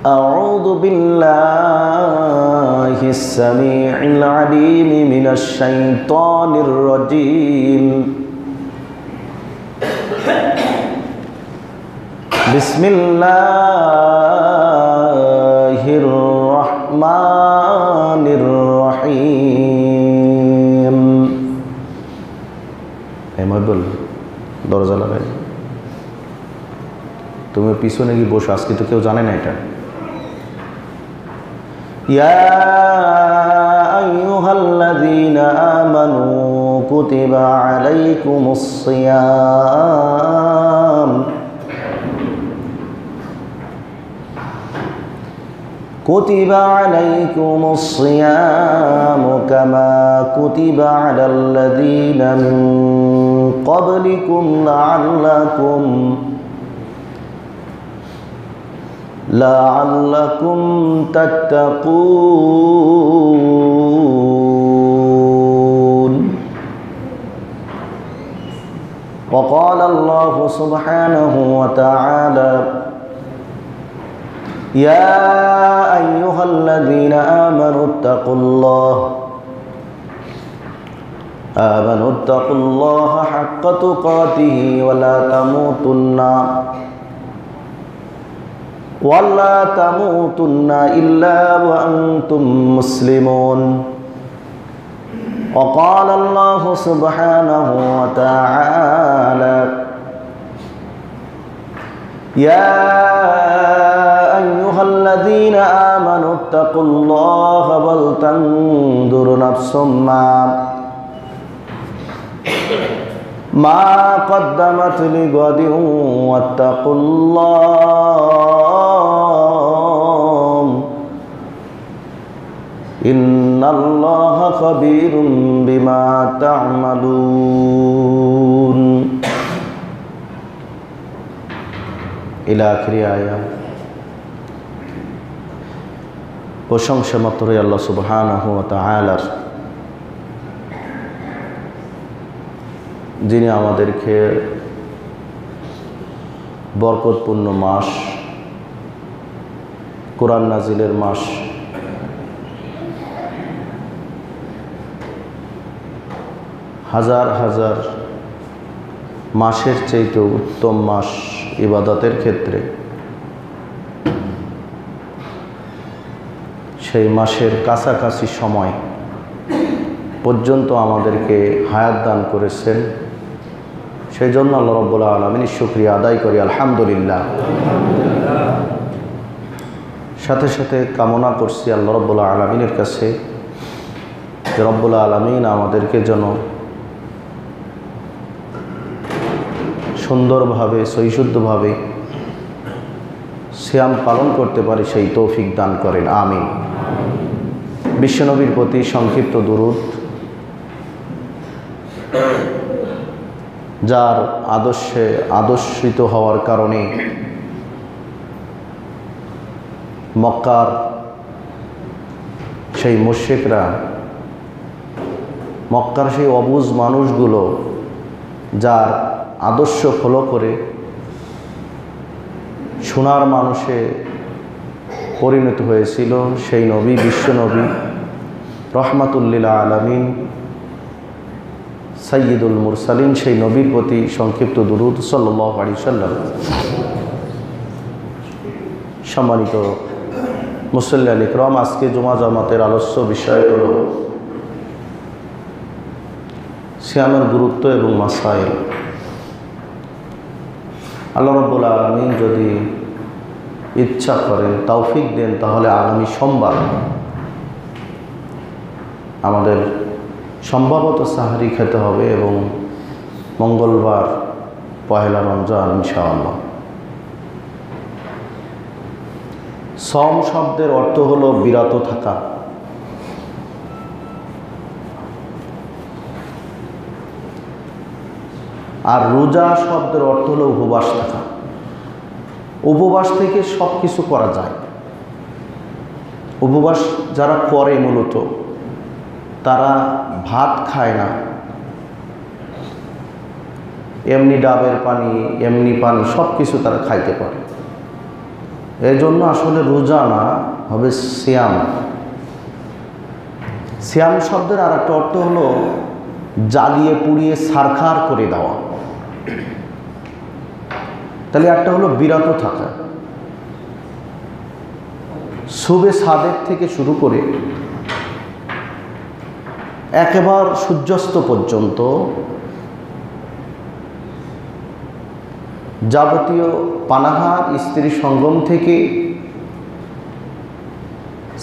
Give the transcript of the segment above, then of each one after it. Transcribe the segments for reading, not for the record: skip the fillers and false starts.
أعوذ بالله السميع العليم من الشيطان الرجيم بسم الله الرحمن الرحيم বল দরজা লাগাই তুমি পিছনে গিয়ে বসো আজকে তো কেউ জানে না এটা ইয়া আইয়ুহাল্লাযীনা আমানু কুতিবা আলাইকুমুস সিয়াম كتب عليكم الصيام كما كتب على الذين من قبلكم لعلكم تتقون وقال الله سبحانه وتعالى يا أيها الذين آمنوا اتقوا الله حق تقاته ولا تموتن إلا وأنتم مسلمون وقال الله سبحانه وتعالى يا أيها الذين آمنوا اتقوا الله ولتنظر نفس ما قدمت لغد واتقوا الله إن الله خبير بما تعملون إلى آخر آية প্রশংসা মাত্রই আল্লাহ সুবহানাহু ওয়া তাআলার, যিনি আমাদেরকে বরকতপূর্ণ মাস, কোরআন নাজিলের মাস, হাজার হাজার মাসের চাইতে উত্তম মাস ইবাদতের ক্ষেত্রে, সেই মাসের কাছাকাছি সময় পর্যন্ত আমাদেরকে হায়াত দান করেছেন। সেই জন্য আল্লাহ রাব্বুল আলামিনের শুকরিয়া আদায় করি, আলহামদুলিল্লাহ। সাথে সাথে কামনা করছি আল্লাহ রাব্বুল আলামিনের কাছে যে রব্বুল আলামিন আমাদেরকে যেন সুন্দরভাবে সহিশুদ্ধভাবে সিয়াম পালন করতে পারি, সেই তৌফিক দান করেন, আমিন। বিশ্বনবীর প্রতি সংক্ষিপ্ত দুরূদ, যার আদর্শে আদর্শিত হওয়ার কারণে মক্কার সেই মুশরিকরা, মক্কার সেই অবুঝ মানুষগুলো যার আদর্শ ফলো করে সোনার মানুষে পরিণত হয়েছিল, সেই নবী, বিশ্বনবী রহমাতুল্লিল আলামিন সাইয়্যিদুল মুরসালিন, সেই নবীর প্রতি সংক্ষিপ্ত দুরূদ সাল্লাল্লাহু আলাইহি ওয়াসাল্লাম। সম্মানিত মুসল্লিয়ান ইকরাম, আজকে জুমা জামাতের আলোচ্য বিষয় হল সিয়ামের গুরুত্ব এবং মাসাইল। আল্লাহ রাব্বুল আলামিন যদি ইচ্ছা করেন, তৌফিক দেন, তাহলে আগামী সোমবার আমাদের সম্ভবত সাহরি খেতে হবে এবং মঙ্গলবার পহেলা রমজান ইনশাআল্লাহ। সম শব্দের অর্থ হলো বিরত থাকা, আর রোজা শব্দের অর্থ হলো উপবাস থাকা। উপবাস থেকে সব কিছু করা যায়। উপবাস যারা করে মূলত তারা ভাত খায় না, এমনি ডাবের পানি, এমনি পানি সব কিছু তারা খাইতে পারে। এই জন্য আসলে রোজা না, হবে সিয়াম। সিয়াম শব্দের আর একটা অর্থ হলো জ্বালিয়ে পুড়িয়ে ছারখার করে দেওয়া। তাহলে একটা হলো বিরত থাকা, সুবে সাদেক থেকে শুরু করে একেবারে সূর্যাস্ত পর্যন্ত যাবতীয় পানাহার, স্ত্রী সঙ্গম থেকে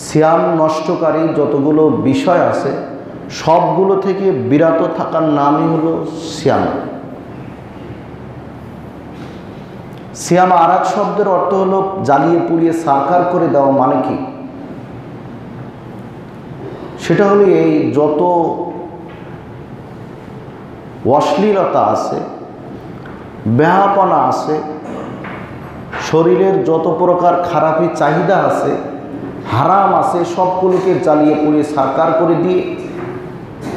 সিয়াম নষ্টকারী যতগুলো বিষয় আছে সবগুলো থেকে বিরত থাকার নামই হলো সিয়াম। সিয়াম আর এক শব্দের অর্থ হলো জ্বালিয়ে পুড়িয়ে ছারখার করে দেওয়া। মানে কি? সেটা হলো এই যত অশ্লীলতা আছে, বেহাপনা আছে, শরীরের যত প্রকার খারাপি চাহিদা আছে, হারাম আছে, সবগুলোকে জ্বালিয়ে পুড়িয়ে ছারখার করে দিয়ে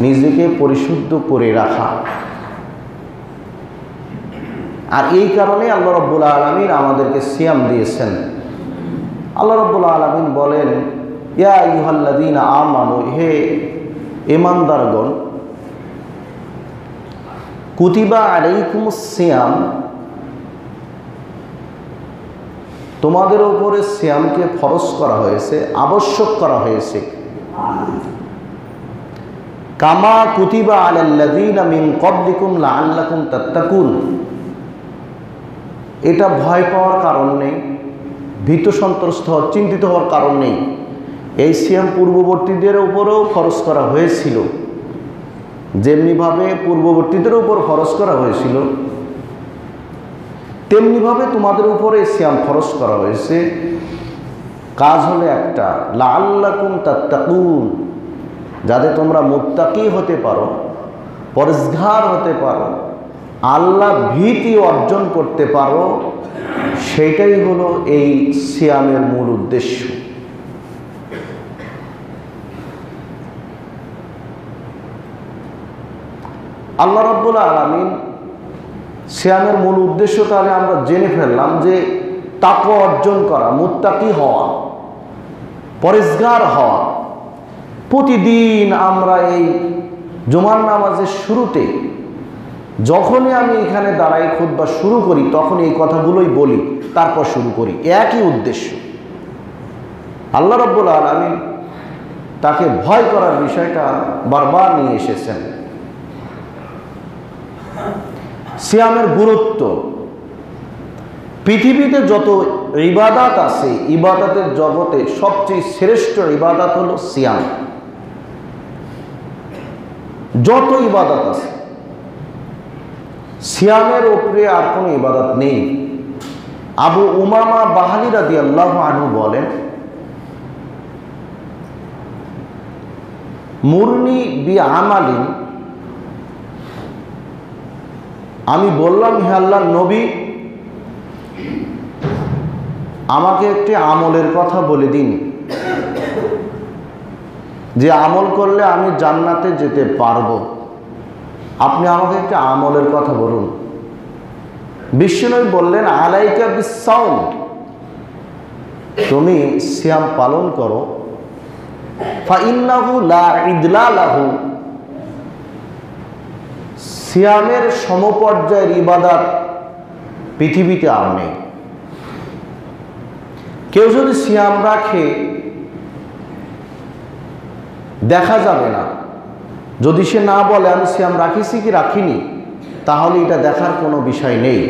নিজেকে পরিশুদ্ধ করে রাখা। আর এই কারণে আল্লাহ রাব্বুল আলামিন আমাদেরকে সিয়াম দিয়েছেন। আল্লাহ রাব্বুল আলামিন বলেন, ইয়া আইয়ুহাল্লাযীনা আমানু, হে ঈমানদারগণ, কুতিবা আলাইকুমুস সিয়াম, তোমাদের উপরে সিয়ামকে ফরজ করা হয়েছে, আবশ্যক করা হয়েছে। কামা কুতিবা আলাল্লাযীনা মিন ক্বাবলিকুম লাআল্লাকুম তাত্তাকুন, এটা ভয় পাওয়ার কারণ নেই, ভীত সন্ত্রস্ত হওয়ার, চিন্তিত হওয়ার কারণ নেই। এই সিয়াম পূর্ববর্তীদের উপরেও ফরজ করা হয়েছিল। যেমনিভাবে পূর্ববর্তীদের উপর ফরজ করা হয়েছিল, তেমনিভাবে তোমাদের উপরে সিয়াম ফরজ করা হয়েছে। কাজ হলো একটা, লাআল্লাকুম তাত্তাকুন, যাতে তোমরা মুত্তাকি হতে পারো, পরহেজগার হতে পারো, আল্লাহ ভীতি অর্জন করতে পারো। সেইটাই হলো এই সিয়ামের মূল উদ্দেশ্য। আল্লাহ রাব্বুল আলামিন সিয়ামের মূল উদ্দেশ্য তাহলে আমরা জেনে ফেললাম যে তাকওয়া অর্জন করা, মুত্তাকি হওয়া, পরহেজগার হওয়া। প্রতিদিন আমরা এই জুমার নামাজের শুরুতে যখনই আমি এখানে দাঁড়াই খুতবা শুরু করি তখন এই কথাগুলোই বলি, তারপর শুরু করি। একই উদ্দেশ্য, আল্লাহ রাব্বুল আলামিন তাকে ভয় করার বিষয়টা বারবার নিয়ে এসেছেন। সিয়ামের গুরুত্ব, পৃথিবীতে যত ইবাদত আছে, ইবাদতের জগতে সবচেয়ে শ্রেষ্ঠ ইবাদত হলো সিয়াম। যত ইবাদত আছে সিয়ামের উপরে আর কোনো ইবাদত নেই। আবু উমামা বাহালি রাদিয়াল্লাহু আনহু বলেন, মুরনি বি আমালিন, আমি বললাম, হে আল্লাহর নবী, আমাকে একটি আমলের কথা বলে দিন, যে আমল করলে আমি জান্নাতে যেতে পারবো। আপনি আমাকে একটি আমলের কথা বলুন। বিশ্বনবী বললেন, আলাইকা বিসসাওম, তুমি সিয়াম পালন করো। ফাইন্নাহু লা ইদলা লাহু, সিয়ামের সমপর্যায়ের ইবাদত পৃথিবীতে আর নেই। কেউ যদি সিয়াম রাখে দেখা যাবে না। যদি সে না বলে আমি সিয়াম রাখিছি কি রাখিনি, তাহলে এটা দেখার কোনো বিষয় নেই।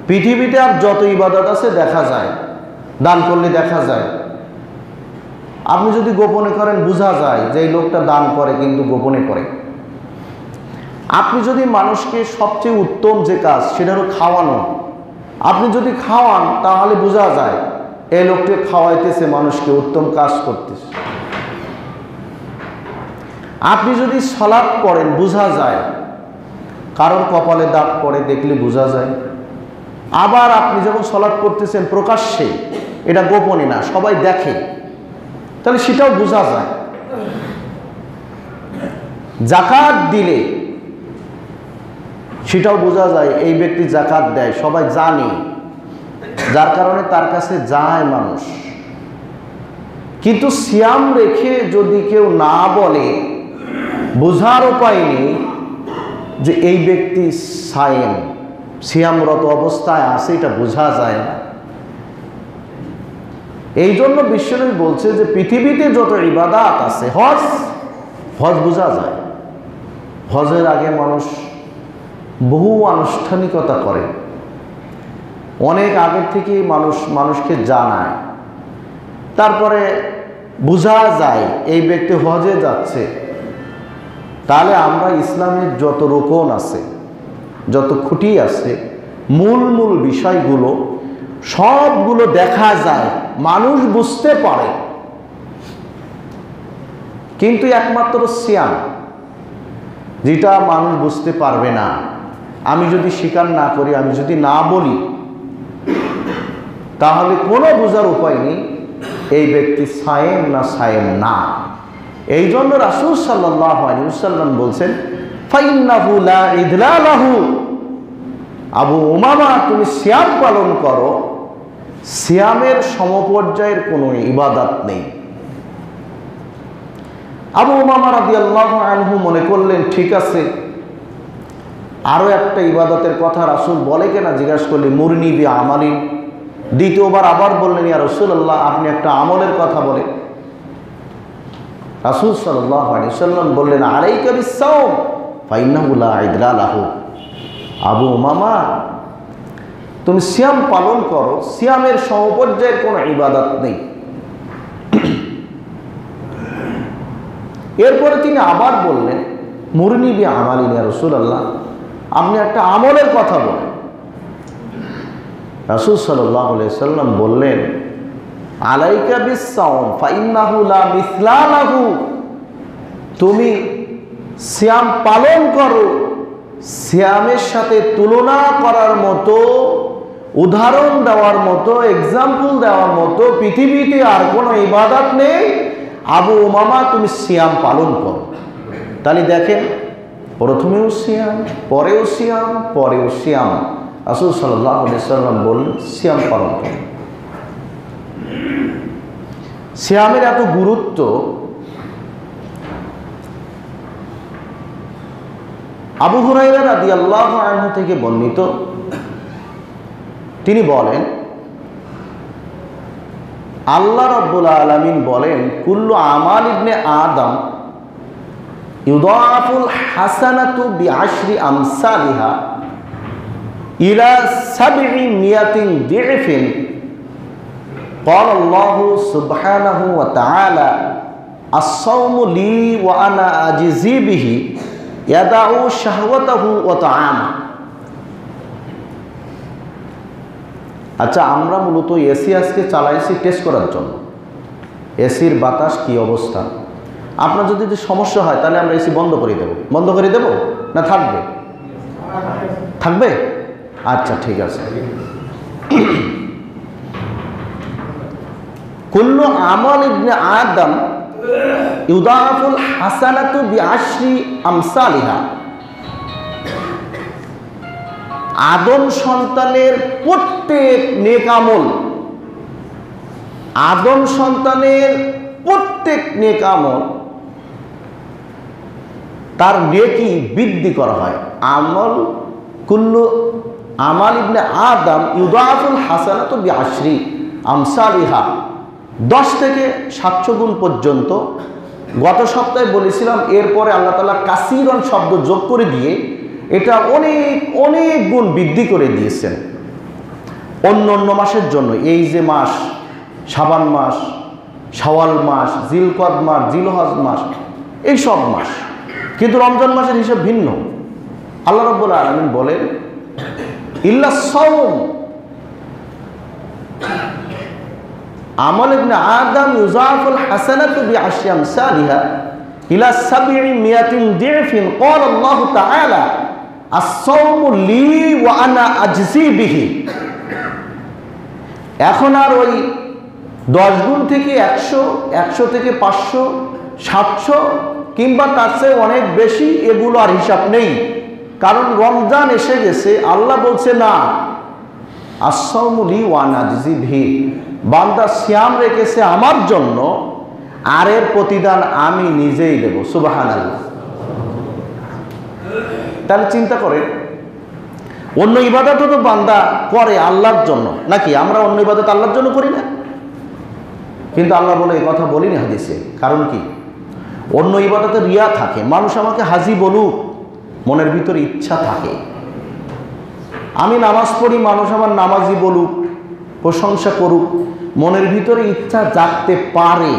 পৃথিবীতে আর যত ইবাদত আছে দেখা যায়, দান করলে দেখা যায়। আপনি যদি গোপনে করেন বোঝা যায় যে এই লোকটা দান করে কিন্তু গোপনে করে। আপনি যদি মানুষকে সবচেয়ে উত্তম যে কাজ সেটা হলো খাওয়ানো, আপনি যদি খাওয়ান তাহলে বোঝা যায় এই লোককে খাওয়াইতেছে, মানুষকে উত্তম কাজ করতেছে। আপনি যদি সালাত পড়েন বোঝা যায়, কারোর কপালে দাগ পড়ে দেখলে বোঝা যায়। আবার আপনি যখন সালাত পড়তেছেন প্রকাশ্যে, এটা গোপনে না, সবাই দেখে, তাহলে সেটাও বোঝা যায়। যাকাত দিলে সেটাও বোঝা যায় এই ব্যক্তি যাকাত দেয়, সবাই জানে। যার কারণে তার কাছে যায় মানুষ। কিন্তু সিয়াম রেখে যদি কেউ না বলে, বোঝার উপায় নেই যে এই ব্যক্তি সায়েম, সিয়ামরত অবস্থায় আছে, এটা বোঝা যায় না। এই জন্য বিশ্বনবী বলছে যে পৃথিবীতে যত ইবাদাত আছে, হজ বোঝা যায়। হজের আগে মানুষ বহু আনুষ্ঠানিকতা করে, অনেক আগের থেকেই মানুষকে জানায়, তারপরে বোঝা যায় এই ব্যক্তি হজে যাচ্ছে। তাহলে আমরা ইসলামের যত রোকন আছে, যত খুঁটি আছে, মূল বিষয়গুলো সবগুলো দেখা যায়, মানুষ বুঝতে পারে। কিন্তু একমাত্র সিয়াম, যেটা মানুষ বুঝতে পারবে না, আমি যদি স্বীকার না করি, আমি যদি না বলি, তাহলে কোনো বোঝার উপায় নেই এই ব্যক্তি সায়েম না সায়েম না। এই জন্য রাসূল সাল্লাল্লাহু আলাইহি ওয়াসাল্লাম বলছেন, ফাইন্নাহু লা ইদলা লাহু, আবু উমামা তুমি সিয়াম পালন করো, সিয়ামের সমপর্যায়ের কোনো ইবাদত নেই। আবু উমামা রাদিয়াল্লাহু আনহু মনে করলেন, ঠিক আছে, আরো একটা ইবাদতের কথা রাসূল বলে কিনা জিজ্ঞাসা করলে, মুরনি বি আমালিন। দ্বিতীয়বার আবার বললেন, ইয়া রাসূলুল্লাহ আপনি একটা আমলের কথা বলেন। রাসূল সাল্লাল্লাহু আলাইহি ওয়াসাল্লাম বললেন, আলাইকা বিস-সাওম ফাইন্নাহু লা ইদলা লাহু, আবু উমামা তুমি সিয়াম পালন করো, সিয়ামের সমপর্যায়ের কোনো ইবাদত নেই। এরপরে তিনি আবার বললেন, মুরনি বি আমালিন ইয়া রাসূলুল্লাহ আপনি একটা আমলের কথা বলেন। রাসূল সাল্লাল্লাহু আলাইহি ওয়াসাল্লাম বললেন, আলাইকা বিস-সাওম ফাইন্নাহু লা মিসলা লাহু, তুমি সিয়াম পালন করো, সিয়ামের সাথে তুলনা করার মতো, উদাহরণ দেওয়ার মতো, এক্সাম্পল দেওয়ার মতো পৃথিবীতে আর কোনো ইবাদত নেই। আবু উমামা তুমি সিয়াম পালন করো। তাহলে দেখেন, প্রথমেও সিয়াম, পরেও সিয়াম, পরেও সিয়াম। রাসূল সাল্লাল্লাহু আলাইহি ওয়াসাল্লাম বললেন সিয়াম পালন করো। সিয়ামের এত গুরুত্ব, আবু হুরায়রা রাদিয়াল্লাহু আনহু থেকে বর্ণিত, তিনি বলেন আল্লাহ রাব্বুল আলামিন বলেন, কুল্লু আমাল ইবনে আদম ইউদাফুল হাসানাতু বিআশরি আমসালিহা ইলা 700 দি'ফিন। قال الله سبحانه وتعالى الصوم لي وأنا أجزي به يدع شهوته وطعامه। আচ্ছা, আমরা মূলত এসি আজকে চালাইছি টেস্ট করার জন্য, এসির বাতাস কি অবস্থা। আপনার যদি সমস্যা হয় তাহলে আমরা এসি বন্ধ করে দেব না থাকবে? আচ্ছা ঠিক আছে। কুল্লু আমাল ইবনে আদম ইউদাফুল হাসানাতু বিআশরি আমসালিহা, আদম সন্তানের প্রত্যেক নেক আমল, আদম সন্তানের প্রত্যেক নেক আমল তার নেকি বৃদ্ধি করা হয়। কুল্লু আমাল ইবনে আদম ইউদাফুল হাসানাতু বিআশরি আমসালিহা, 10 থেকে 700 গুণ পর্যন্ত। গত সপ্তাহে বলেছিলাম, এরপরে আল্লাহ তাআলা কাসিরন শব্দ যোগ করে দিয়ে এটা অনেক অনেক গুণ বৃদ্ধি করে দিয়েছেন অন্য অন্য মাসের জন্য। এই যে মাস, শাবান মাস, শাওয়াল মাস, জিলকদ মাস, জিলহজ মাস, এই সব মাস, কিন্তু রমজান মাসের হিসাব ভিন্ন। আল্লাহ রাব্বুল আলামিন বলেন, ইল্লা সাওম আমাল ইবনে আদম ইউজাফুল হাসানাতু বিআশরি আমসালিহা ইলা 700 দি'ফিন। قال الله تعالى الصوم لي وانا اجزي به। এখন আর ওই 10 গুণ থেকে 100, 100 থেকে 500, 700 কিংবা তার চেয়ে অনেক বেশি, এগুলো আর হিসাব নেই। কারণ রমজান এসে গেছে, আল্লাহ বলছে না আস-সাওমু লি ওয়া আনা আজজি বিহি, বান্দা সিয়াম রেখেছে আমার জন্য, আর এর প্রতিদান আমি নিজেই দেব। সুবহানাল্লাহ। তাহলে চিন্তা করে, অন্য ইবাদত তো বান্দা করে আল্লাহর জন্য, নাকি আমরা অন্য ইবাদত আল্লাহর জন্য করি না? কিন্তু আল্লাহ বলে এই কথা বলিনি হাদিসে। কারণ কি? অন্য ইবাদতে রিয়া থাকে, মানুষ আমাকে হাজি বলুক, মনের ভিতরে ইচ্ছা থাকে। আমি নামাজ পড়ি, মানুষ আমার নামাজি বলুক, প্রশংসা করুক, মনের ভিতরে ইচ্ছা জাগতে পারে।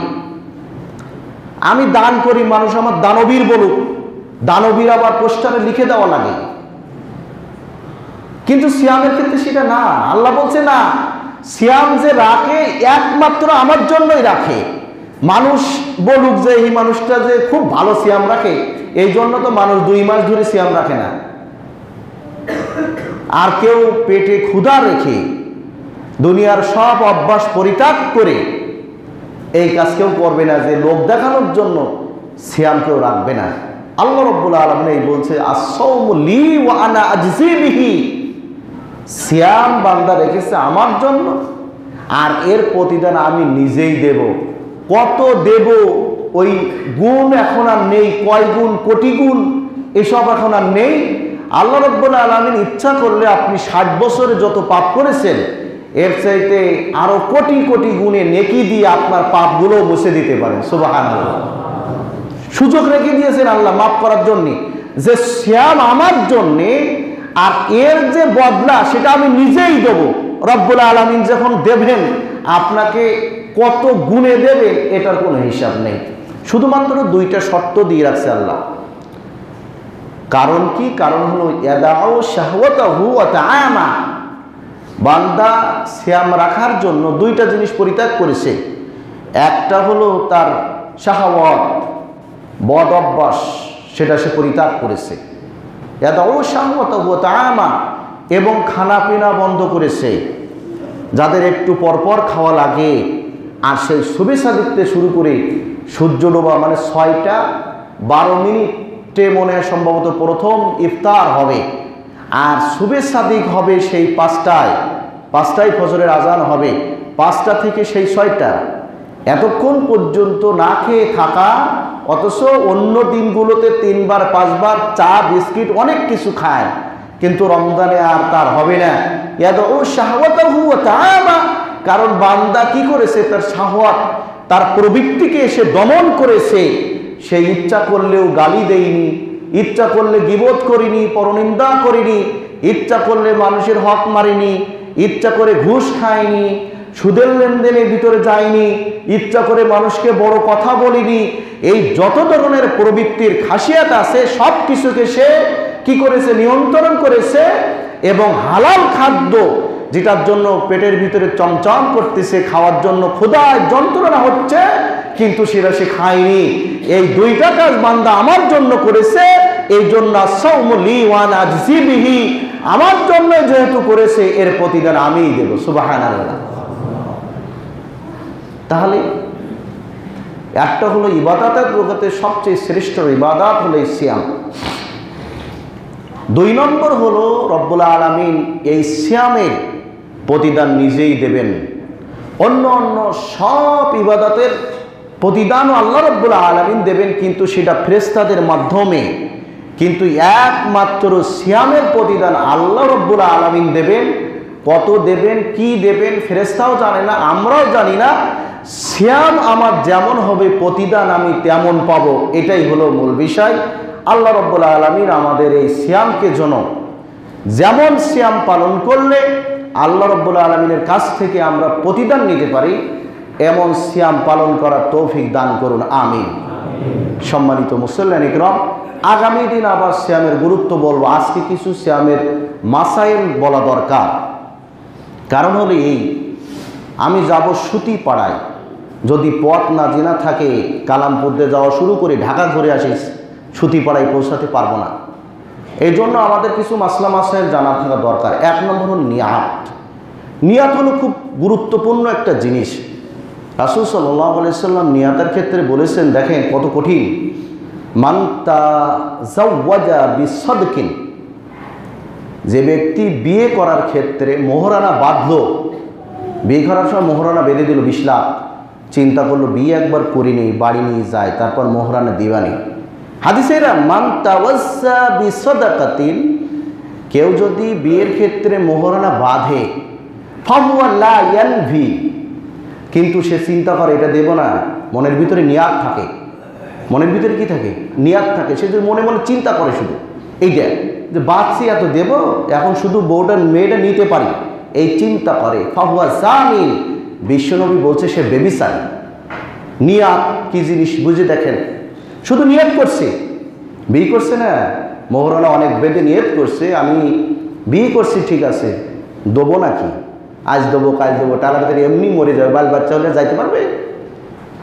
আমি দান করি, মানুষ আমার দানবীর বলুক, দানবীর আবার পোস্টারে লিখে দেওয়া লাগে। কিন্তু সিয়ামের ক্ষেত্রে সেটা না। আল্লাহ বলছে না, সিয়াম যে রাখে একমাত্র আমার জন্যই রাখে। মানুষ বলুক যে এই মানুষটা যে খুব ভালো সিয়াম রাখে, এই জন্য তো মানুষ 2 মাস ধরে সিয়াম রাখে না। আর কেউ পেটে ক্ষুধা রেখে দুনিয়ার সব অভ্যাস পরিত্যাগ করে এই কাজ কেউ করবে না, যে লোক দেখানোর জন্য সিয়াম কেউ রাখবে না। আল্লাহ রাব্বুল আলামিন এই বলছে, আস-সাওমু লি ওয়া আনা আজজি বিহি, সিয়াম বান্দা রেখেছে আমার জন্য, আর এর প্রতিদান আমি নিজেই দেব। কত দেব ওই গুণ এখন আর নেই, কয় গুণ, কোটি গুণ, এসব এখন আর নেই। আল্লাহ রাব্বুল আলামিন ইচ্ছা করলে আপনি 60 বছরে যত পাপ করেছেন এর চাইতে আরো কোটি কোটি গুণে নেকি দিয়ে আপনার পাপগুলো মুছে দিতে পারেন। সুবহানাল্লাহ। সুযোগ রেখে দিয়েছেন আল্লাহ মাফ করার জন্য, যে সিয়াম আমার জন্যে, আর এর যে বদলা সেটা আমি নিজেই দেব। রব্বুল আলামিন যখন দেবেন আপনাকে কত গুণে দেবেন এটার কোনো হিসাব নেই। শুধুমাত্র 2টা শর্ত দিয়ে রাখছে আল্লাহ। কারণ কি? কারণ হলো ইয়াদাউ শাহওয়াতাহু ওয়া তাআমা, বান্দা সিয়াম রাখার জন্য 2টা জিনিস পরিত্যাগ করেছে। একটা হলো তার শাহওয়াত, বদ অভ্যাস, সেটা সে পরিত্যাগ করেছে। ইয়াদাউ শাহওয়াতাহু ওয়া তাআমা, এবং খানা পিনা বন্ধ করেছে। যাদের একটু পরপর খাওয়া লাগে, আর সেই শুভেচ্ছা দেখতে শুরু করে সূর্য ডোবা মানে 6টা 12 মিনিটে মনে হয় সম্ভবত প্রথম ইফতার হবে, আর শুভেচ্ছা দিক হবে সেই 5টায় ফজরের আজান হবে, 5টা থেকে সেই 6টা, এতক্ষণ পর্যন্ত না খেয়ে থাকা। অথচ অন্য দিনগুলোতে 3 বার 5 বার চা বিস্কিট অনেক কিছু খায়, কিন্তু রমজানে আর তার হবে না। ইয়াদাউ শাহওয়াতাহু ওয়া তাআমা, কারণ বান্দা কি করেছে? তার শাহওয়াত, তার প্রবৃত্তিকে সে দমন করেছে। সে ইচ্ছা করলেও গালি দেয়নি, ইচ্ছা করলে গীবত করিনি, পরনিন্দা করিনি, ইচ্ছা করলে মানুষের হক মারিনি, ইচ্ছা করে ঘুষ খায়নি, সুদের লেনদেনের ভিতরে যায়নি, ইচ্ছা করে মানুষকে বড় কথা বলিনি। এই যত ধরনের প্রবৃত্তির খাসিয়াত আছে সব কিছুকে সে কি করেছে? নিয়ন্ত্রণ করেছে। এবং হালাল খাদ্য, যেটার জন্য পেটের ভিতরে চমচম করতেছে, খাওয়ার জন্য ক্ষুধায় যন্ত্রণা হচ্ছে, কিন্তু সেটা সে খায়নি। এই 2টা কাজ বান্দা আমার জন্য করেছে, এই জন্য আস-সাওমু লি ওয়া আনা আজজি বিহি, আমার জন্য যেহেতু করেছে এর প্রতিদান আমিই দেব। সুবহানাল্লাহ। তাহলে একটা হলো ইবাদতের জগতে সবচেয়ে শ্রেষ্ঠ ইবাদত হলো সিয়াম। 2 নম্বর হলো রব্বুল আলামিন এই সিয়ামের প্রতিদান নিজেই দেবেন। অন্য সব ইবাদতের প্রতিদানও আল্লাহ রব্বুল আলামিন দেবেন, কিন্তু সেটা ফেরেশতাদের মাধ্যমে। কিন্তু একমাত্র সিয়ামের প্রতিদান আল্লাহ রব্বুল আলামিন দেবেন। কত দেবেন, কি দেবেন ফেরেশতাও জানে না, আমরাও জানি না। সিয়াম আমার যেমন হবে প্রতিদান আমি তেমন পাবো, এটাই হলো মূল বিষয়। আল্লাহ রাব্বুল আলামিন আমাদের এই সিয়ামকে যেমন সিয়াম পালন করলে আল্লাহ রাব্বুল আলামিনের কাছ থেকে আমরা প্রতিদান নিতে পারি, এমন সিয়াম পালন করার তৌফিক দান করুন, আমিন। সম্মানিত মুসল্লিয়ান ইকরাম, আগামী দিন আবার সিয়ামের গুরুত্ব বলবো। আজকে কিছু সিয়ামের মাসাইল বলা দরকার। কারণ হলো এই, আমি যাব সুতি পাড়ায়, যদি পথ না জেনা থাকে কালামপুর দিয়ে যাওয়া শুরু করে ঢাকা ঘুরে আসি, সুতি পাড়ায় পৌঁছাতে পারবো না। এই জন্য আমাদের কিছু মাসলা মাসাইল জানা থাকা দরকার। 1 নম্বর হল নিয়াত। নিয়াত হলো খুব গুরুত্বপূর্ণ একটা জিনিস। রাসূল সাল্লাল্লাহু আলাইহি সাল্লাম নিয়াতের ক্ষেত্রে বলেছেন, দেখেন কত কঠিন। মান তাযাওয়াজা বিসাদকিন, যে ব্যক্তি বিয়ে করার ক্ষেত্রে মোহরানা বাঁধলো, বিয়ে করার সময় মোহরানা বেঁধে দিল 20 লাখ, চিন্তা করলো বিয়ে একবার করিনি, বাড়ি নিয়ে যায়, তারপর মোহরানা দিবানি। হাদিসেরা মান তাওয়াজ্জা বিসাদাকাতিন, কেউ যদি বিয়ের ক্ষেত্রে মোহরানা বাঁধে, ফাহুয়া লা ইয়ানভি, কিন্তু সে চিন্তা করে এটা দেব না, মনের ভিতরে নিয়াত থাকে, মনের ভিতরে কি থাকে? নিয়াত থাকে। সে যদি মনে মনে চিন্তা করে শুধু এইটা যে বাঁচছি এত দেব, এখন শুধু বউটা মেয়েটা নিতে পারি, এই চিন্তা করে, ফাহুয়া জানিন, বিশ্বনবী বলছে সে বেবিচারী। নিয়াত কি জিনিস বুঝে দেখেন, শুধু নিয়ত করছে, বিয়ে করছে না, মোহরানা অনেক বেঁধে নিয়ত করছে, আমি বিয়ে করছি ঠিক আছে, দেবো নাকি, আজ দেবো কাল দেবো, তাড়াতাড়ি এমনি মরে যাবে, বাল বাচ্চা হলে যাইতে পারবে,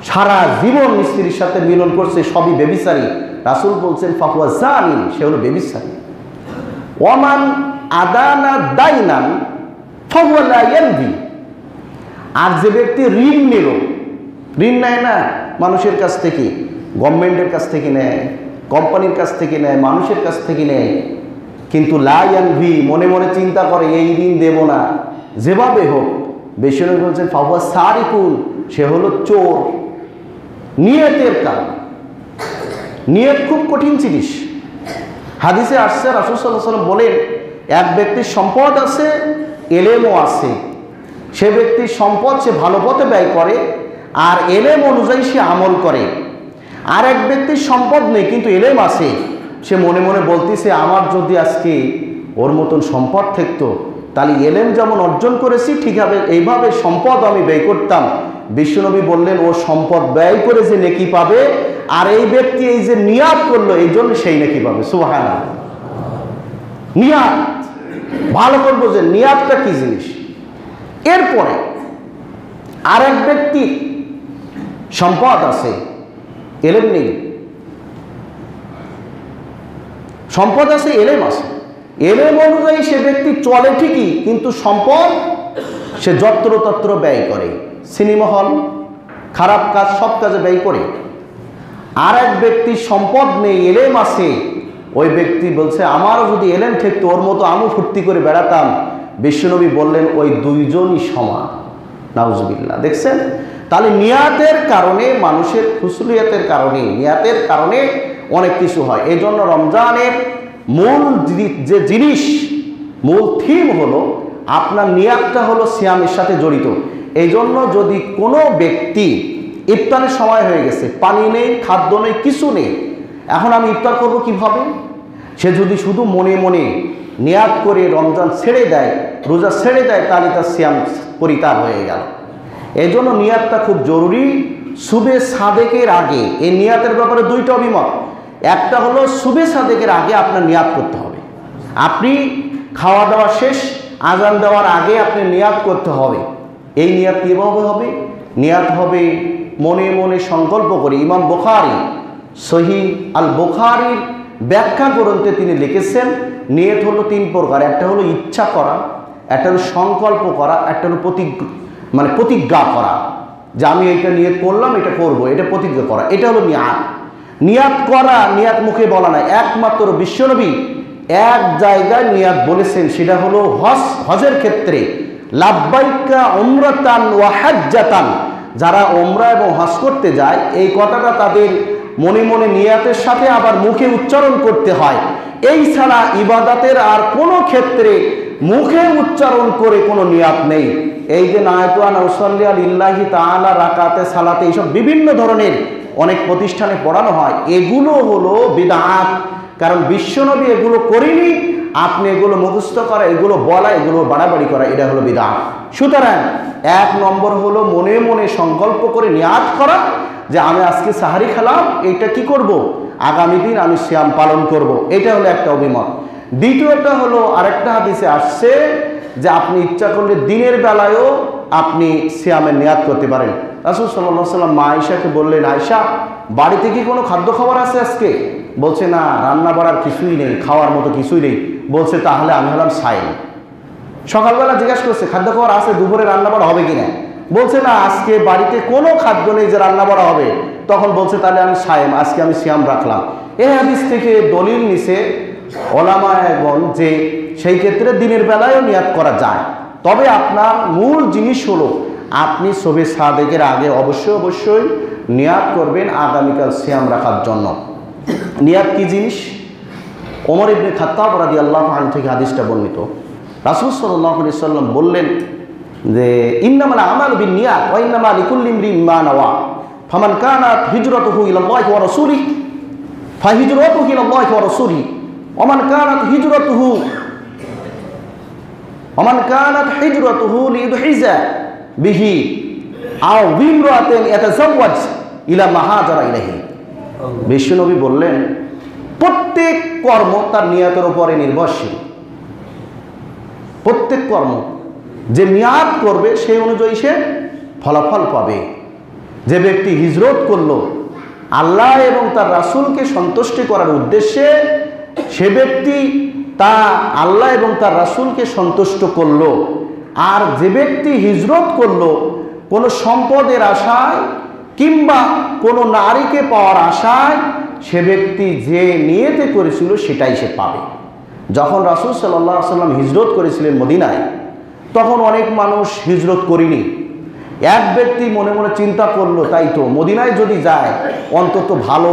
সারা জীবন স্ত্রীর সাথে মিলন করছে, সবই বেবিচারী। রাসূল বলছেন ফাহুয়া জানিন, সে হলো বেবিচারী। ওয়ামান আদানা দাইনান ফাহুয়া লা ইয়ানভি, আর যে ব্যক্তি ঋণ নিল, ঋণ নেয় না মানুষের কাছ থেকে, গভর্নমেন্টের কাছ থেকে নেয়, কোম্পানির কাছ থেকে নেয়, মানুষের কাছ থেকে নেয়, কিন্তু লা ইয়ানভি, মনে মনে চিন্তা করে এই ঋণ দেব না, যেভাবে হোক, বিশ্বনবী বলছেন ফাহুয়া সারিকুন, সে হলো চোর। নিয়তের কারণ, নিয়ত খুব কঠিন জিনিস। হাদিসে আসছে রাসূল সাল্লাল্লাহু আলাইহি ওয়াসাল্লাম বলেন, এক ব্যক্তির সম্পদ আছে, এলেমও আছে, সে ব্যক্তির সম্পদ সে ভালো পথে ব্যয় করে আর এলেম অনুযায়ী সে আমল করে। আর এক ব্যক্তির সম্পদ নেই কিন্তু এলেম আছে, সে মনে মনে বলতেছে আমার যদি আজকে ওর মতন সম্পদ থাকতো, তাহলে এলেম যেমন অর্জন করেছি ঠিকভাবে এইভাবে সম্পদ আমি ব্যয় করতাম। বিশ্বনবী বললেন ও সম্পদ ব্যয় করে যে নেকি পাবে, আর এই ব্যক্তি এই যে নিয়াত করলো এই জন্য সেই নেকি পাবে। সুবহানাল্লাহ। নিয়াত ভালো করবো যে নিয়াতটা কি জিনিস। এরপরে আরেক ব্যক্তির সম্পদ আছে, এলেম নেই, সম্পদ আছে, এলেম আছে, এলেম অনুযায়ী সে ব্যক্তি চলে ঠিকই, কিন্তু সম্পদ সে যত্রতত্র ব্যয় করে, সিনেমা হল, খারাপ কাজ, সব কাজে ব্যয় করে। আর এক ব্যক্তির সম্পদ নেই, এলেম আছে, ওই ব্যক্তি বলছে আমারও যদি এলেম থাকতো ওর মতো আমিও ফুর্তি করে বেড়াতাম। বিশ্বনবী বললেন ওই দুইজনই সমান। নাউজুবিল্লাহ। দেখছেন, তাহলে নিয়াতের কারণে, মানুষের ফুসলিয়াতের কারণে, নিয়াতের কারণে অনেক কিছু হয়। এই জন্য রমজানের মূল যে জিনিস, মূল থিম হলো আপনার নিয়াতটা হলো সিয়ামের সাথে জড়িত। এই জন্য যদি কোনো ব্যক্তি ইফতারের সময় হয়ে গেছে, পানি নেই, খাদ্য নেই, কিছু নেই, এখন আমি ইফতার করব কিভাবে, সে যদি শুধু মনে মনে নিয়াত করে রমজান ছেড়ে দেয়, রোজা ছেড়ে দেয়, তাহলে তার সিয়াম পরিত্যাগ হয়ে গেল। এই জন্য নিয়াতটা খুব জরুরি। সুবে সাদেকের আগে, এই নিয়াতের ব্যাপারে দুইটা অভিমত। একটা হলো সুবে সাদেকের আগে আপনার নিয়াত করতে হবে, আপনি খাওয়া দাওয়া শেষ, আজান দেওয়ার আগে আপনি নিয়াত করতে হবে। এই নিয়াত কীভাবে হবে? নিয়াত হবে মনে মনে সংকল্প করে। ইমাম বুখারী সহিহ আল বুখারীর ব্যাখ্যা গ্রন্থে তিনি লিখেছেন নিয়ত হলো 3 প্রকার। একটা হলো ইচ্ছা করা, একটা হলো সংকল্প করা, একটা হলো প্রতিজ্ঞা করা, যে আমি এটা নিয়ত করলাম, এটা করব, এটা প্রতিজ্ঞা করা, এটা হলো নিয়াত। নিয়াত করা, নিয়াত মুখে বলা না, একমাত্র বিশ্বনবী এক জায়গায় নিয়াত বলেছেন, সেটা হলো হজের ক্ষেত্রে লাব্বাইকা উমরাতান ওয়া হাজ্জাতান, যারা ওমরা এবং হজ করতে যায়, এই কথাটা তাদের মনে মনে নিয়াতের সাথে আবার মুখে উচ্চারণ করতে হয়। এই ছাড়া ইবাদতের আর কোনো ক্ষেত্রে মুখে উচ্চারণ করে কোনো নিয়াত নেই। এই যে নায়াতু আন উসাল্লি লিল্লাহি তাআলা রাকাতে সালাতে, এইসব বিভিন্ন ধরনের অনেক প্রতিষ্ঠানে পড়ানো হয়, এগুলো হলো বিদআত। কারণ বিশ্বনবী এগুলো করেনি, আপনি এগুলো মুখস্থ করা, এগুলো বলা, এগুলো বাড়াবাড়ি করা, এটা হলো বিদআত। সুতরাং 1 নম্বর হলো মনে মনে সংকল্প করে নিয়াত করা যে আমি আজকে সাহারি খেলাম, এটা কি করব, আগামী দিন আমি সিয়াম পালন করব, এটা হলো একটা অভিমত। দ্বিতীয়টা হলো আরেকটা হাদিসে আসছে যে আপনি ইচ্ছা করলে দিনের বেলায়ও আপনি সিয়ামের নিয়াত করতে পারেন। রাসূল সাল্লাল্লাহু আলাইহি ওয়াসাল্লাম মা আয়েশাকে বললেন, আয়েশা বাড়িতে কি কোনো খাদ্য খাবার আছে আজকে? বলছে না, রান্না বাড়ার কিছুই নেই, খাওয়ার মতো কিছুই নেই। বলছে তাহলে আমি হলাম সাইম। সকালবেলা জিজ্ঞাসা করছে খাদ্য খাবার আছে, দুপুরে রান্না বাড়া হবে কিনা? বলছে না, আজকে বাড়িতে কোনো খাদ্য নেই যে রান্না বাড়া হবে। তখন বলছে তাহলে আমি সাইম, আজকে আমি সিয়াম রাখলাম। এই হাদিস থেকে দলিল নিছে ওলামাগণ যে সেই ক্ষেত্রে দিনের বেলায়ও নিয়াত করা যায়। তবে আপনার মূল জিনিস হলো আপনি শবে সাদেকের আগে অবশ্যই নিয়াত করবেন আগামীকাল সিয়াম রাখার জন্য। নিয়াত কি জিনিস? ওমর ইবনে খাত্তাব রাদিয়াল্লাহু আনহু থেকে হাদিসটা বর্ণিত। রাসূল সাল্লাল্লাহু আলাইহি সাল্লাম বললেন যে ইন্নামাল আমালু বিন্নিয়াত ওয়া ইন্নামা লিকুল্লি ইমরিইন মা নাওয়া ফামান কানাত হিজরাতুহু ইলাল্লাহি ওয়া রাসূলিহি ফাহিজরাতুহু ইলাল্লাহি ওয়া রাসূলিহি ওয়া মান কানাত হিজরাতুহু লিইউহিজা বিহি আও বিমরাতিন ইয়াতাযাওয়াজ ইলা মা হাজারা ইলাইহি। বিশ্বনবী বললেন প্রত্যেক কর্ম তার নিয়তের উপরে নির্ভরশীল। প্রত্যেক কর্ম যে নিয়াত করবে সেই অনুযায়ী সে ফলাফল পাবে। যে ব্যক্তি হিজরত করলো আল্লাহ এবং তার রাসূলকে সন্তুষ্টি করার উদ্দেশ্যে, সে ব্যক্তি তা আল্লাহ এবং তার রাসূলকে সন্তুষ্ট করলো। আর যে ব্যক্তি হিজরত করলো কোনো সম্পদের আশায় কিংবা কোনো নারীকে পাওয়ার আশায়, সে ব্যক্তি যে নিয়তে করেছিল সেটাই সে পাবে। যখন রাসূল সাল্লাল্লাহু আলাইহি ওয়াসাল্লাম হিজরত করেছিলেন মদিনায়, তখন অনেক মানুষ হিজরত করেনি। এক ব্যক্তি মনে মনে চিন্তা করলো, তাই তো মদিনায় যদি যায় অন্তত ভালো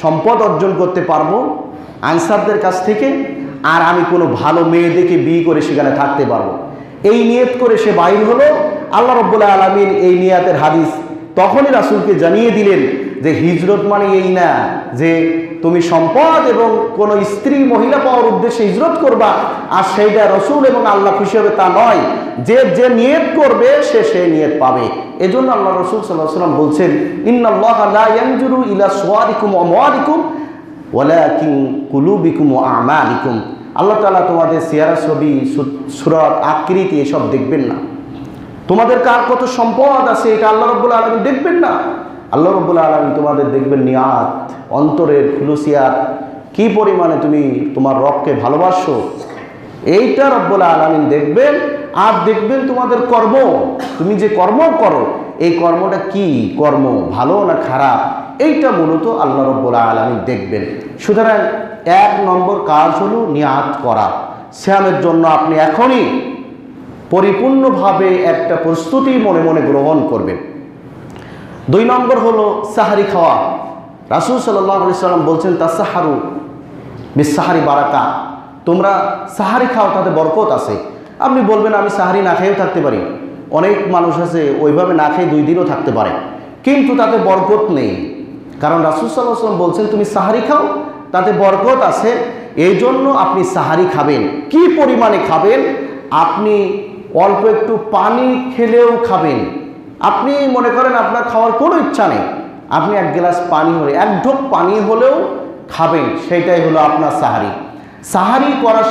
সম্পদ অর্জন করতে পারবো আনসারদের কাছ থেকে, আর আমি কোনো ভালো মেয়ে দেখে বিয়ে করে সেখানে থাকতে পারবো। এই নিয়ত করে সে বাইর হলো। আল্লাহ রাব্বুল আলামিন এই নিয়াতের হাদিস তখনই রাসূলকে জানিয়ে দিলেন যে হিজরত মানে এই না যে তুমি সম্পদ এবং কোনো স্ত্রী মহিলা পাওয়ার উদ্দেশ্যে হিজরত করবা আর সেইটা রাসূল এবং আল্লাহ খুশি হবে তা নয়। যে নিয়ত করবে সে সেই নিয়ত পাবে। এজন্য আল্লাহ রাসূল সাল্লাল্লাহু আলাইহি ওয়াসাল্লাম বলছেন ইন্নাল্লাহা লা ইয়ানজুরু ইলা সুওয়ারিকুম ওয়া আমওয়ালিকুম ওয়ালাকিন কুলুবিকুম ওয়া আমালিকুম। আল্লাহ তাআলা তোমাদের চেহারা, ছবি, সুরাত, আকৃতি এসব দেখবেন না। তোমাদের কার কত সম্পদ আছে এটা আল্লাহ রাব্বুল আলামিন দেখবেন না। আল্লাহ রাব্বুল আলামিন তোমাদের দেখবেন নিয়াত, অন্তরের খুলুসিয়াত, কি পরিমাণে তুমি তোমার রবকে ভালোবাসো, এইটা রাব্বুল আলামিন দেখবেন। আর দেখবেন তোমাদের কর্ম, তুমি যে কর্ম করো এই কর্মটা কি কর্ম, ভালো না খারাপ, এইটা মূলত আল্লাহ রাব্বুল আলামিন দেখবেন। সুতরাং 1 নম্বর কাজ হলো নিয়াত করা। সিয়ামের জন্য আপনি এখনই পরিপূর্ণভাবে একটা প্রস্তুতি মনে মনে গ্রহণ করবেন। 2 নম্বর হলো সাহারি খাওয়া। রাসূল সাল্লাল্লাহু আলাইহি সাল্লাম বলছেন তাসাহারু বিসাহারি বারাকা, তোমরা সাহারি খাও তাতে বরকত আছে। আপনি বলবেন আমি সাহারি না খেয়েও থাকতে পারি। অনেক মানুষ আছে ওইভাবে না খেয়ে 2 দিনও থাকতে পারে, কিন্তু তাতে বরকত নেই। কারণ রাসূল সাল্লাল্লাহু আলাইহি সাল্লাম বলছেন তুমি সাহারি খাও তাতে বরকত আছে। এই জন্য আপনি সাহারি খাবেন। কি পরিমাণে খাবেন? আপনি অল্প একটু পানি খেলেও খাবেন। আপনি মনে করেন আপনার খাওয়ার কোনো ইচ্ছা নেই, আপনি 1 গ্লাস পানি হলে 1 ঢোক পানি হলেও খাবেন, সেইটাই হলো আপনার সাহারি। সাহারি করার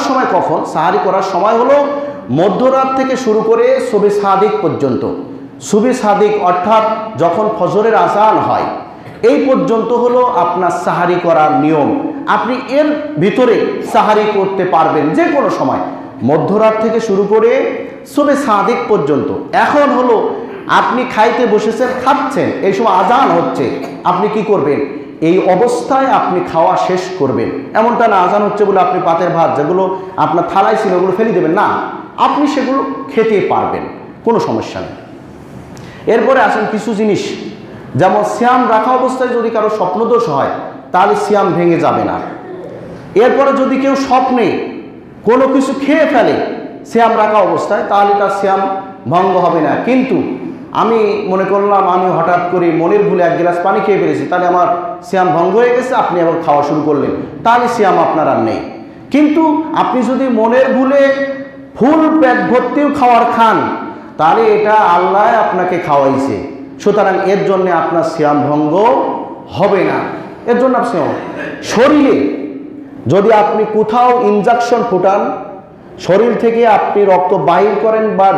সময় কখন? সাহারি করার সময় হলো মধ্যরাত থেকে শুরু করে শবে সাদিক পর্যন্ত। শবে সাদিক অর্থাৎ যখন ফজরের আযান হয় এই পর্যন্ত হলো আপনার সাহারি করার নিয়ম। আপনি এর ভিতরে সাহারি করতে পারবেন যে কোনো সময়, মধ্যরাত থেকে শুরু করে শবে সাদিক পর্যন্ত। এখন হলো আপনি খাইতে বসেছেন, খাচ্ছেন, এই সময় আযান হচ্ছে, আপনি কি করবেন? এই অবস্থায় আপনি খাওয়া শেষ করবেন। এমনটা না আযান হচ্ছে বলে আপনি পাতের ভাত যেগুলো আপনার থালায় ছিল ওগুলো ফেলে দেবেন না, আপনি সেগুলো খেতে পারবেন, কোনো সমস্যা নেই। এরপরে আসেন কিছু জিনিস, যেমন সিয়াম রাখা অবস্থায় যদি কারো স্বপ্নদোষ হয় তাহলে সিয়াম ভেঙে যাবে না। এরপরে যদি কেউ স্বপ্নে কোনো কিছু খেয়ে ফেলে সিয়াম রাখা অবস্থায় তাহলে তার সিয়াম ভঙ্গ হবে না। কিন্তু আমি মনে করলাম আমি হঠাৎ করে মনের ভুলে 1 গ্লাস পানি খেয়ে ফেলেছি, তাহলে আমার সিয়াম ভঙ্গ হয়ে গেছে, আপনি আবার খাওয়া শুরু করলেন, তাহলে সিয়াম আপনার আর নেই। কিন্তু আপনি যদি মনের ভুলে ফুল পেট ভর্তিও খাওয়ার খান তাহলে এটা আল্লাহ আপনাকে খাওয়াইছে, সুতরাং এর জন্য আপনার সিয়াম ভঙ্গ হবে না। এর জন্য আপনি শরীরে যদি আপনি কোথাও ইনজেকশন ফুটান, শরীর থেকে আপনি রক্ত বাহির করেন বা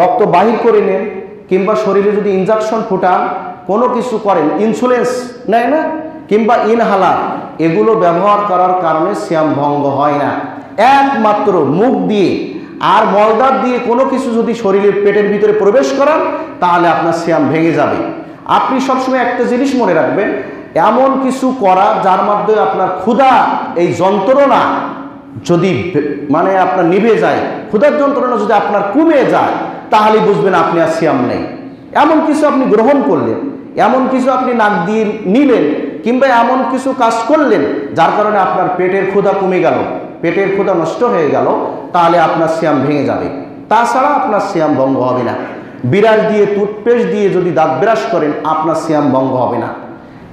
রক্ত বাহির করে নেন, কিংবা শরীরে যদি ইনজেকশন ফুটান, কোনো কিছু করেন, ইনসুলেন্স নেয় না, কিংবা ইনহালার, এগুলো ব্যবহার করার কারণে সিয়াম ভঙ্গ হয় না। একমাত্র মুখ দিয়ে আর মলদার দিয়ে কোনো কিছু যদি শরীরের পেটের ভিতরে প্রবেশ করান তাহলে আপনার সিয়াম ভেঙে যাবে। আপনি সবসময় একটা জিনিস মনে রাখবেন, এমন কিছু করা যার মাধ্যমে আপনার ক্ষুধা এই যন্ত্রণা যদি মানে আপনার নিভে যায়, ক্ষুধার যন্ত্রণা যদি আপনার কমে যায়, তাহলে বুঝবেন আপনি আর সিয়াম নেই। এমন কিছু আপনি গ্রহণ করলেন, এমন কিছু আপনি নাক দিয়ে নিলেন, কিংবা এমন কিছু কাজ করলেন যার কারণে আপনার পেটের ক্ষুধা কমে গেল, পেটের ক্ষুধা নষ্ট হয়ে গেল, তাহলে আপনার সিয়াম ভেঙে যাবে। তাছাড়া আপনার সিয়াম ভঙ্গ হবে না। বিরাশ দিয়ে, টুথপেস্ট দিয়ে যদি দাঁত ব্রাশ করেন, আপনার সিয়াম ভঙ্গ হবে না।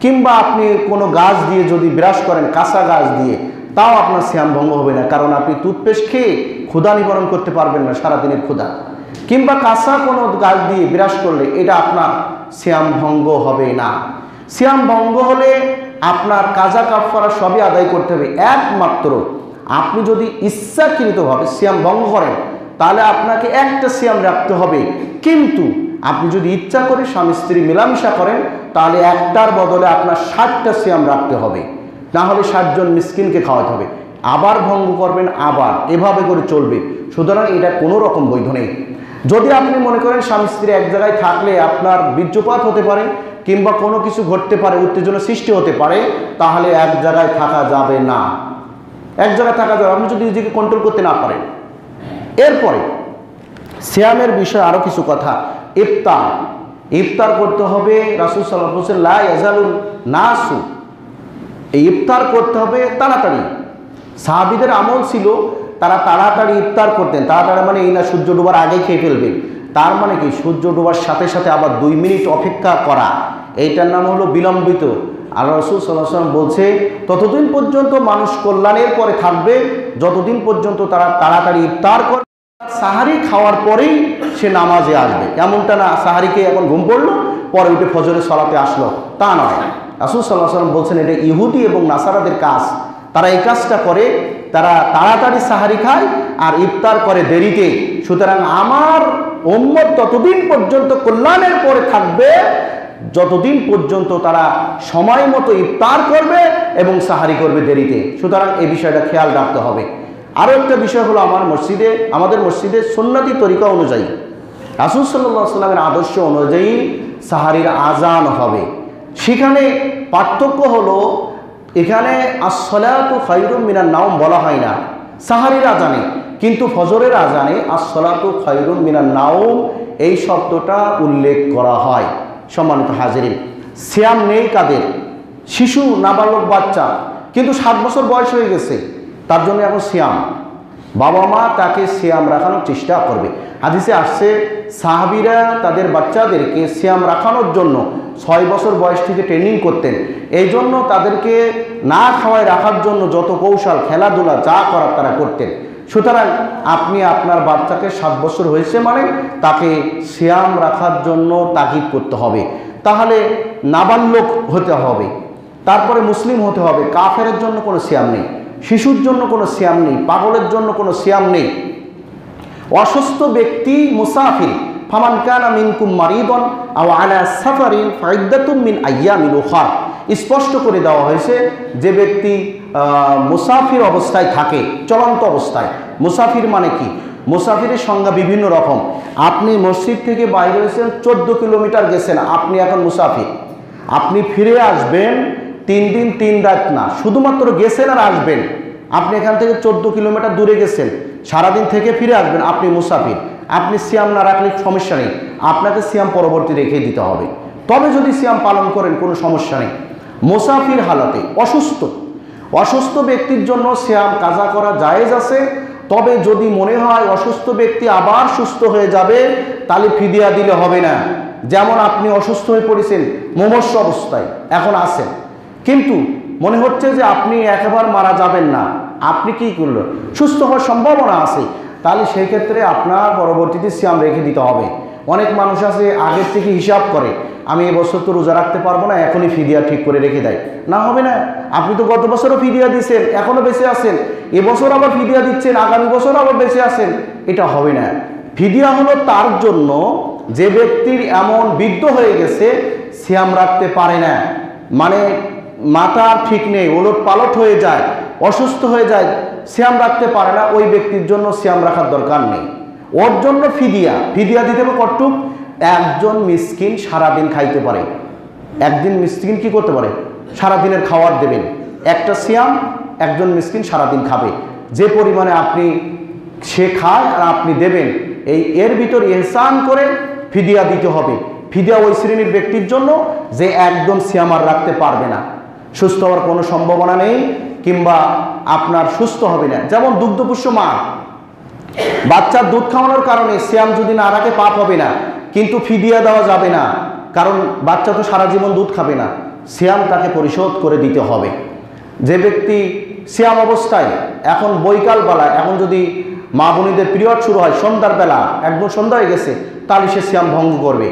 কিংবা আপনি কোনো গাছ দিয়ে যদি ব্রাশ করেন, কাঁচা গাছ দিয়ে, তাও আপনার সিয়াম ভঙ্গ হবে না, কারণ আপনি টুথপেস্ট খেয়ে ক্ষুধা নিবারণ করতে পারবেন না, সারাদিনের ক্ষুধা। কিংবা কাঁচা কোনো গাছ দিয়ে ব্রাশ করলে এটা আপনার সিয়াম ভঙ্গ হবে না। সিয়াম ভঙ্গ হলে আপনার কাজা কাফারা সবই আদায় করতে হবে। একমাত্র আপনি যদি ইচ্ছাকৃতভাবে সিয়াম ভঙ্গ করেন, তাহলে আপনাকে একটা সিয়াম রাখতে হবে। কিন্তু আপনি যদি ইচ্ছা করে স্বামী স্ত্রী মেলামেশা করেন, তাহলে একটার বদলে আপনার 60টা সিয়াম রাখতে হবে, না হলে 60 জন মিসকিনকে খাওয়াতে হবে। আবার ভঙ্গ করবেন, আবার এভাবে করে চলবে। সুতরাং এটা কোনো রকম বৈধ নেই। যদি আপনি মনে করেন স্বামী স্ত্রী এক জায়গায় থাকলে আপনার বীর্যপাত হতে পারে, কিংবা কোনো কিছু ঘটতে পারে, উত্তেজনা সৃষ্টি হতে পারে, তাহলে এক জায়গায় থাকা যাবে না। এক জায়গায় থাকা যাবে আপনি যদি নিজেকে কন্ট্রোল করতে না পারেন। এরপরে সিয়ামের বিষয়ে আরও কিছু কথা। ইফতার, ইফতার করতে হবে। রাসূল সাল্লাল্লাহু আলাইহি ওয়াসাল্লাম লা ইয়াজালুন নাসু, এই ইফতার করতে হবে তাড়াতাড়ি। সাহাবীদের আমল ছিল তারা তাড়াতাড়ি ইফতার করতেন। তাড়াতাড়ি মানে এই না সূর্য ডোবার আগে খেয়ে ফেলবেন, তার মানে কি সূর্য ডোবার সাথে সাথে আবার 2 মিনিট অপেক্ষা করা, এইটার নাম হলো বিলম্বিত। আর রাসূল সাল্লাল্লাহু আলাইহি ওয়াসাল্লাম বলছে ততদিন পর্যন্ত মানুষ কল্যাণের পরে থাকবে যতদিন পর্যন্ত তারা তাড়াতাড়ি ইফতার করে। সাহারি খাওয়ার পরেই সে নামাজে আসবে, এমনটা না সাহারিকে এখন ঘুম পড়লো পরে উঠে ফজরের সালাতে আসলো, তা নয়। রাসূল সাল্লাল্লাহু আলাইহি ওয়াসাল্লাম বলছেন এটা ইহুদি এবং নাসারাদের কাজ। তারা এই কাজটা করে, তারা তাড়াতাড়ি সাহারি খায় আর ইফতার করে দেরিতে। সুতরাং আমার উম্মত ততদিন পর্যন্ত কল্যাণের পরে থাকবে যতদিন পর্যন্ত তারা সময় মতো ইফতার করবে এবং সাহারি করবে দেরিতে। সুতরাং এই বিষয়টা খেয়াল রাখতে হবে। আরও একটা বিষয় হলো আমাদের মসজিদে সুন্নতি তরিকা অনুযায়ী, রাসূল সাল্লাল্লাহু আলাইহি ওয়াসাল্লামের আদর্শ অনুযায়ী সাহারির আজান হবে। সেখানে পার্থক্য হলো, এখানে আসসালাতু খায়রুম মিনান নাওম বলা হয় না সাহারির আজানে, কিন্তু ফজরের আজানে আসসালাতু খায়রুম মিনান নাওম এই শব্দটা উল্লেখ করা হয়। সম্মানিত হাজিরিন, সিয়াম নেই কাদের? শিশু, নাবালক বাচ্চা, কিন্তু 7 বছর বয়স হয়ে গেছে, তার জন্য এখন সিয়াম। বাবা মা তাকে সিয়াম রাখানোর চেষ্টা করবে। হাদিসে আসছে সাহাবীরা তাদের বাচ্চাদেরকে সিয়াম রাখানোর জন্য 6 বছর বয়স থেকে ট্রেনিং করতেন। এই জন্য তাদেরকে না খাওয়ায় রাখার জন্য যত কৌশল, খেলাধুলা যা করার তারা করতেন। সুতরাং আপনি আপনার বাচ্চাকে 7 বছর হয়েছে মানে তাকে সিয়াম রাখার জন্য তাগিদ করতে হবে। তাহলে নাবালক হতে হবে, তারপরে মুসলিম হতে হবে। কাফেরের জন্য কোনো সিয়াম নেই, শিশুর জন্য কোনো সিয়াম নেই, পাগলের জন্য কোনো সিয়াম নেই। অসুস্থ ব্যক্তি, মুসাফির, ফামান কানা মিনকুম মারিদান আও আলা সাফারিন ফাইদ্দাতুম মিন আইয়ামিন উখরা, স্পষ্ট করে দেওয়া হয়েছে যে ব্যক্তি মুসাফির অবস্থায় থাকে, চলন্ত অবস্থায়। মুসাফির মানে কি? মুসাফিরের সংজ্ঞা বিভিন্ন রকম। আপনি মসজিদ থেকে বাইরে হয়েছেন, 14 কিলোমিটার গেছেন, আপনি এখন মুসাফির। আপনি ফিরে আসবেন 3 দিন 3 রাত না, শুধুমাত্র গেছেন আর আসবেন। আপনি এখান থেকে 14 কিলোমিটার দূরে গেছেন, সারাদিন থেকে ফিরে আসবেন, আপনি মুসাফির। আপনি সিয়াম না রাখলে সমস্যা নেই, আপনাকে সিয়াম পরবর্তী রেখে দিতে হবে। তবে যদি সিয়াম পালন করেন কোনো সমস্যা নেই। মুসাফির হালাতে অসুস্থ ব্যক্তির জন্য সিয়াম কাজা করা জায়েজ আছে। তবে যদি মনে হয় অসুস্থ ব্যক্তি আবার সুস্থ হয়ে যাবে, তাহলে ফিদিয়া দিলে হবে না। যেমন আপনি অসুস্থ হয়ে পড়েছেন, মুমূর্ষ অবস্থায় এখন আছেন, কিন্তু মনে হচ্ছে যে আপনি একেবারে মারা যাবেন না, আপনি কি করলেন? সুস্থ হওয়ার সম্ভাবনা আছে, তাহলে সেই ক্ষেত্রে আপনার পরবর্তীতে সিয়াম রেখে দিতে হবে। অনেক মানুষ আছে আগের থেকে হিসাব করে, আমি এবছর তো রোজা রাখতে পারবো না, এখনই ফিদিয়া ঠিক করে রেখে দেয়। না, হবে না। আপনি তো গত বছরও ফিদিয়া দিচ্ছেন, এখনও বেঁচে আছেন, এবছর আবার ফিদিয়া দিচ্ছেন, আগামী বছর আবার বেঁচে আছেন, এটা হবে না। ফিদিয়া হলো তার জন্য যে ব্যক্তির এমন বৃদ্ধ হয়ে গেছে সিয়াম রাখতে পারে না, মানে মাথার ঠিক নেই, ওলট পালট হয়ে যায়, অসুস্থ হয়ে যায়, সিয়াম রাখতে পারে না, ওই ব্যক্তির জন্য সিয়াম রাখার দরকার নেই। ওর জন্য ফিদিয়া দিতে হবে কতটুক? একজন মিসকিন সারাদিন খাইতে পারে, একদিন মিসকিন কি করতে পারে? সারাদিনের খাওয়ার দেবেন। একটা সিয়াম একজন মিসকিন সারাদিন খাবে, যে পরিমাণে আপনি সে খায় আর আপনি দেবেন, এর ভিতর ইহসান করে ফিদিয়া দিতে হবে। ফিদিয়া ওই শ্রেণীর ব্যক্তির জন্য যে একদম সিয়াম আর রাখতে পারবে না, সুস্থ হওয়ার কোনো সম্ভাবনা নেই, কিংবা আপনার সুস্থ হবে না। যেমন দুগ্ধপুষ্য মা, বাচ্চার দুধ খাওয়ানোর কারণে সিয়াম যদি না রাখে পাপ হবে না, কিন্তু ফিদিয়া দেওয়া যাবে না, কারণ বাচ্চা তো সারা জীবন দুধ খাবে না, সিয়াম তাকে পরিশোধ করে দিতে হবে। যে ব্যক্তি সিয়াম অবস্থায় এখন বৈকালবেলা, এখন যদি মা বোনীদের পিরিয়ড শুরু হয় সন্ধ্যার বেলা, একদম সন্ধ্যা হয়ে গেছে, তাহলে সে সিয়াম ভঙ্গ করবে।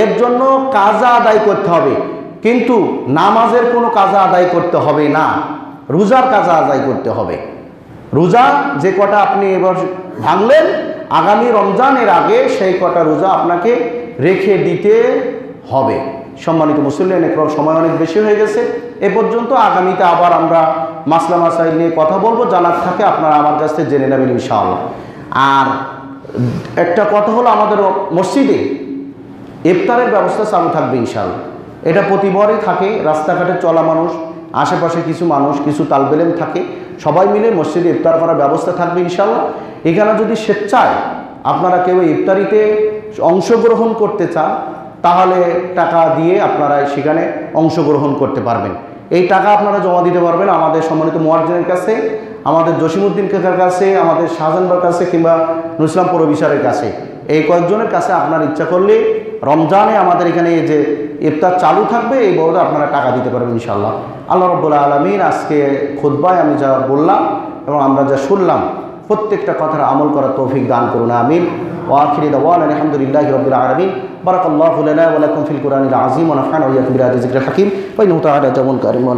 এর জন্য কাজা আদায় করতে হবে, কিন্তু নামাজের কোনো কাজা আদায় করতে হবে না, রোজার কাজা আদায় করতে হবে। রোজা যে কটা আপনি এবার ভাঙলেন, আগামী রমজানের আগে সেই কটা রোজা আপনাকে রেখে দিতে হবে। সম্মানিত মুসল্লিয়ান একরম, সময় অনেক বেশি হয়ে গেছে। এ পর্যন্ত। আগামীতে আবার আমরা মাসলা মাসাইল নিয়ে কথা বলবো, জানার থাকে আপনারা আমার কাছ থেকে জেনে নেবেন ইনশাআল্লাহ। আর একটা কথা হলো, আমাদের মসজিদে ইফতারের ব্যবস্থা চালু থাকবে ইনশাআল্লাহ। এটা প্রতিবারই থাকে। রাস্তাঘাটে চলা মানুষ, আশেপাশে কিছু মানুষ, কিছু তালবেলেম থাকে, সবাই মিলে মসজিদে ইফতার করার ব্যবস্থা থাকবে ইনশাআল্লাহ। এখানে যদি স্বেচ্ছায় আপনারা কেউ ইফতারিতে অংশগ্রহণ করতে চান, তাহলে টাকা দিয়ে আপনারা সেখানে অংশগ্রহণ করতে পারবেন। এই টাকা আপনারা জমা দিতে পারবেন আমাদের সম্মানিত মুয়াজ্জিনের কাছে, আমাদের জসিমউদ্দিন কাকার কাছে, আমাদের শাহজাহানবার কাছে, কিংবা নুরুল প্রবিসারের কাছে। এই কয়েকজনের কাছে আপনার ইচ্ছা করলে রমজানে আমাদের এখানে যে ইফতার চালু থাকবে, এই বাবদে আপনারা টাকা দিতে পারবেন ইনশাআল্লাহ। আল্লাহ রাব্বুল আলামিন আজকে খুতবায় আমি যা বললাম এবং আমরা যা শুনলাম, প্রত্যেকটা কথার আমল করার তৌফিক দান করুন, আমিন। ওয়া আখিরি দাওয়ানা আলহামদুলিল্লাহি রাব্বিল আলামিন। বারাকাল্লাহু লানা ওয়া লাকুম ফিল কুরআনিল আযীম ওয়া নাফা'না ওয়া ইয়্যাকুম বিল আয়াতি যিকরিল হাকীম ওয়া ইন্নাহু তাআলা জাওয়াদুন কারীম ওয়া